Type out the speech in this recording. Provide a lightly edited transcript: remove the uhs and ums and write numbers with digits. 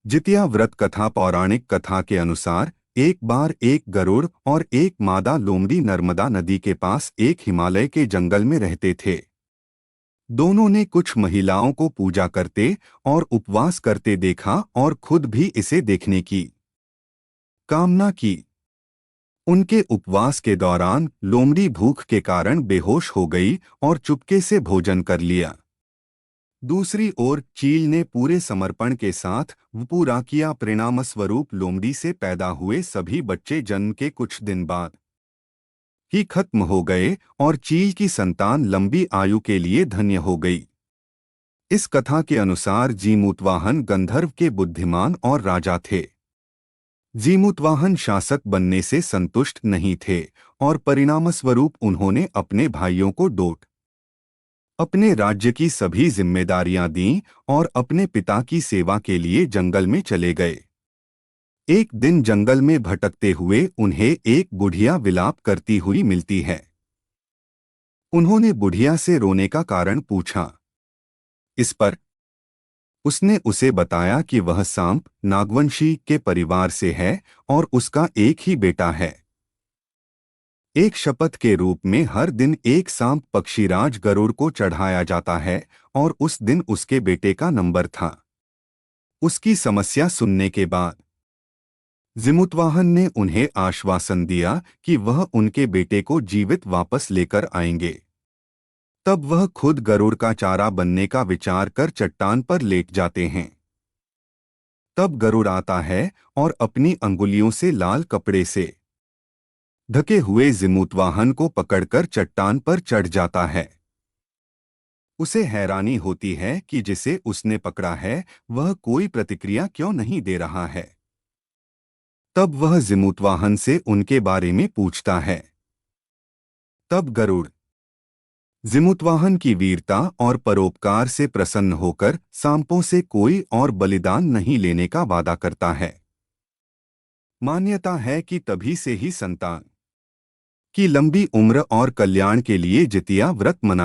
जितिया व्रत कथा। पौराणिक कथा के अनुसार एक बार एक गरुड़ और एक मादा लोमड़ी नर्मदा नदी के पास एक हिमालय के जंगल में रहते थे। दोनों ने कुछ महिलाओं को पूजा करते और उपवास करते देखा और खुद भी इसे देखने की कामना की। उनके उपवास के दौरान लोमड़ी भूख के कारण बेहोश हो गई और चुपके से भोजन कर लिया। दूसरी ओर चील ने पूरे समर्पण के साथ पूरा किया। परिणाम स्वरूप लोमड़ी से पैदा हुए सभी बच्चे जन्म के कुछ दिन बाद ही खत्म हो गए और चील की संतान लंबी आयु के लिए धन्य हो गई। इस कथा के अनुसार जीमूतवाहन गंधर्व के बुद्धिमान और राजा थे। जीमूतवाहन शासक बनने से संतुष्ट नहीं थे और परिणामस्वरूप उन्होंने अपने भाइयों को डोट अपने राज्य की सभी जिम्मेदारियां दीं और अपने पिता की सेवा के लिए जंगल में चले गए। एक दिन जंगल में भटकते हुए उन्हें एक बुढ़िया विलाप करती हुई मिलती है। उन्होंने बुढ़िया से रोने का कारण पूछा। इस पर उसने उसे बताया कि वह सांप नागवंशी के परिवार से है और उसका एक ही बेटा है। एक शपथ के रूप में हर दिन एक सांप पक्षीराज गरुड़ को चढ़ाया जाता है और उस दिन उसके बेटे का नंबर था। उसकी समस्या सुनने के बाद जीमूतवाहन ने उन्हें आश्वासन दिया कि वह उनके बेटे को जीवित वापस लेकर आएंगे। तब वह खुद गरुड़ का चारा बनने का विचार कर चट्टान पर लेट जाते हैं। तब गरुड़ आता है और अपनी अंगुलियों से लाल कपड़े से ढके हुए जीमूतवाहन को पकड़कर चट्टान पर चढ़ जाता है। उसे हैरानी होती है कि जिसे उसने पकड़ा है वह कोई प्रतिक्रिया क्यों नहीं दे रहा है। तब वह जीमूतवाहन से उनके बारे में पूछता है। तब गरुड़ जीमूतवाहन की वीरता और परोपकार से प्रसन्न होकर सांपों से कोई और बलिदान नहीं लेने का वादा करता है। मान्यता है कि तभी से ही संतान की लंबी उम्र और कल्याण के लिए जितिया व्रत मना